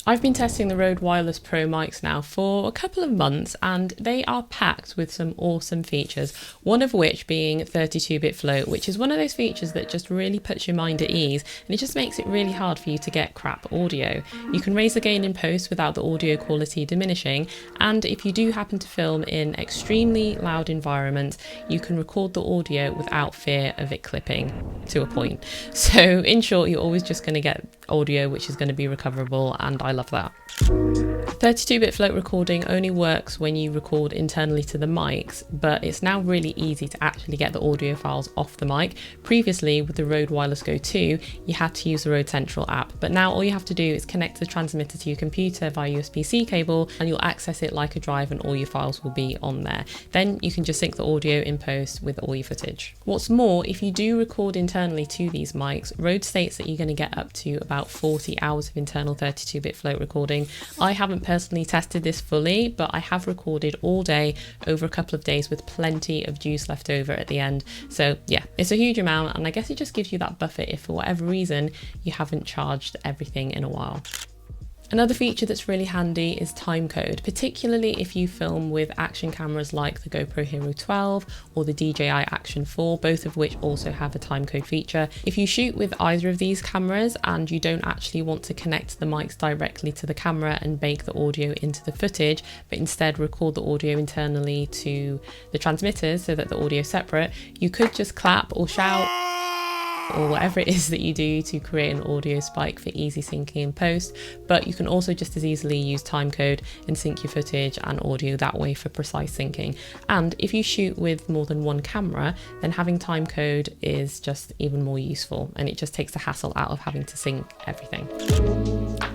I've been testing the Rode Wireless Pro mics now for a couple of months, and they are packed with some awesome features, one of which being 32-bit float, which is one of those features that just really puts your mind at ease, and it just makes it really hard for you to get crap audio. You can raise the gain in post without the audio quality diminishing, and if you do happen to film in extremely loud environments, you can record the audio without fear of it clipping to a point. So in short, you're always just going to get audio which is going to be recoverable, and I love that. 32-bit float recording only works when you record internally to the mics, but it's now really easy to actually get the audio files off the mic. Previously, with the Rode Wireless Go 2, you had to use the Rode Central app, but now all you have to do is connect the transmitter to your computer via USB-C cable, and you'll access it like a drive and all your files will be on there. Then you can just sync the audio in post with all your footage. What's more, if you do record internally to these mics, Rode states that you're going to get up to about 40 hours of internal 32-bit float recording. I haven't personally tested this fully, but I have recorded all day over a couple of days with plenty of juice left over at the end. So yeah, it's a huge amount, and I guess it just gives you that buffer if for whatever reason you haven't charged everything in a while. Another feature that's really handy is timecode, particularly if you film with action cameras like the GoPro Hero 12 or the DJI Action 4, both of which also have a timecode feature. If you shoot with either of these cameras and you don't actually want to connect the mics directly to the camera and bake the audio into the footage, but instead record the audio internally to the transmitters so that the audio is separate, you could just clap or shout or whatever it is that you do to create an audio spike for easy syncing in post, but you can also just as easily use timecode and sync your footage and audio that way for precise syncing. And if you shoot with more than one camera, then having timecode is just even more useful, and it just takes the hassle out of having to sync everything.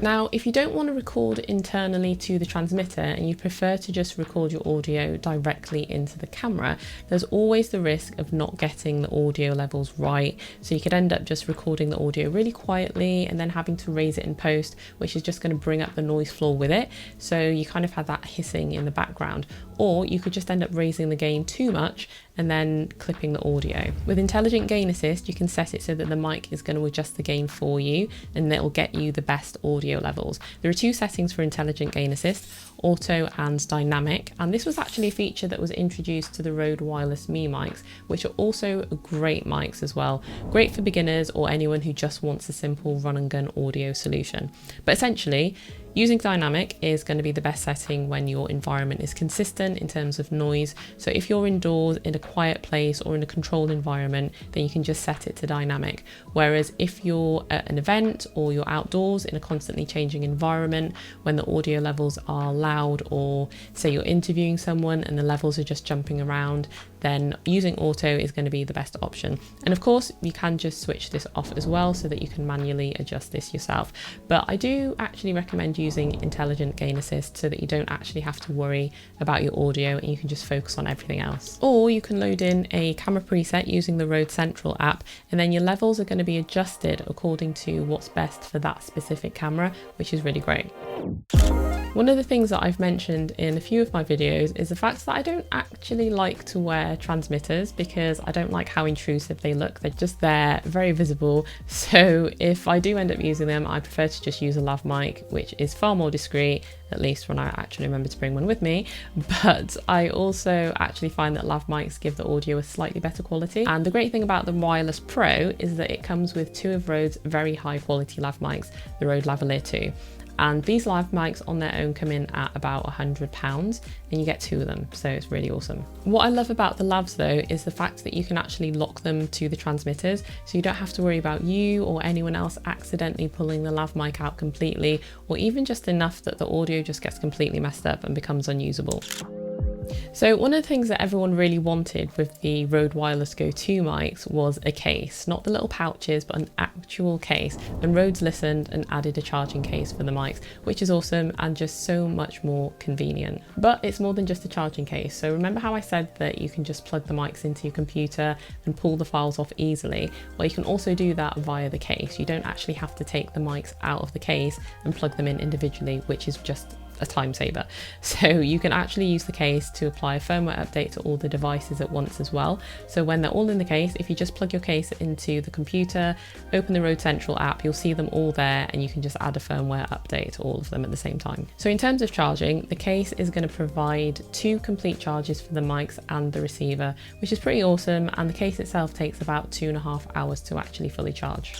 Now, if you don't want to record internally to the transmitter and you prefer to just record your audio directly into the camera, there's always the risk of not getting the audio levels right. So you could end up just recording the audio really quietly and then having to raise it in post, which is just going to bring up the noise floor with it. So you kind of have that hissing in the background. Or you could just end up raising the gain too much and then clipping the audio. With Intelligent Gain Assist, you can set it so that the mic is going to adjust the gain for you, and it'll get you the best audio levels. There are two settings for Intelligent Gain Assist: auto and dynamic, and this was actually a feature that was introduced to the Rode Wireless Me mics, which are also great mics as well. Great for beginners or anyone who just wants a simple run and gun audio solution. But essentially, using dynamic is going to be the best setting when your environment is consistent in terms of noise. So if you're indoors in a quiet place or in a controlled environment, then you can just set it to dynamic. Whereas if you're at an event or you're outdoors in a constantly changing environment, when the audio levels are loud, or say you're interviewing someone and the levels are just jumping around, then using auto is going to be the best option. And of course, you can just switch this off as well so that you can manually adjust this yourself. But I do actually recommend using Intelligent Gain Assist so that you don't actually have to worry about your audio and you can just focus on everything else. Or you can load in a camera preset using the Rode Central app, and then your levels are going to be adjusted according to what's best for that specific camera, which is really great. One of the things that I've mentioned in a few of my videos is the fact that I don't actually like to wear transmitters because I don't like how intrusive they look. They're just there, very visible. So if I do end up using them, I prefer to just use a Lav mic, which is far more discreet, at least when I actually remember to bring one with me. But I also actually find that Lav mics give the audio a slightly better quality. And the great thing about the Wireless Pro is that it comes with two of Rode's very high quality Lav mics, the Rode Lavalier 2. And these Lav mics on their own come in at about £100, and you get two of them, so it's really awesome. What I love about the Lavs though is the fact that you can actually lock them to the transmitters, so you don't have to worry about you or anyone else accidentally pulling the Lav mic out completely, or even just enough that the audio just gets completely messed up and becomes unusable. So one of the things that everyone really wanted with the Rode Wireless Go 2 mics was a case, not the little pouches, but an actual case. And Rode's listened and added a charging case for the mics, which is awesome and just so much more convenient. But it's more than just a charging case. So remember how I said that you can just plug the mics into your computer and pull the files off easily? Well, you can also do that via the case. You don't actually have to take the mics out of the case and plug them in individually, which is just a time saver. So you can actually use the case to apply a firmware update to all the devices at once as well. So when they're all in the case, if you just plug your case into the computer, open the Rode Central app, you'll see them all there, and you can just add a firmware update to all of them at the same time. So in terms of charging, the case is going to provide 2 complete charges for the mics and the receiver, which is pretty awesome, and the case itself takes about 2.5 hours to actually fully charge.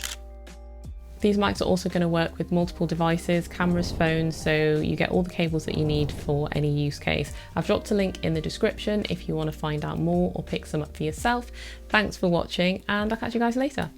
These mics are also going to work with multiple devices, cameras, phones, so you get all the cables that you need for any use case. I've dropped a link in the description if you want to find out more or pick some up for yourself. Thanks for watching, and I'll catch you guys later.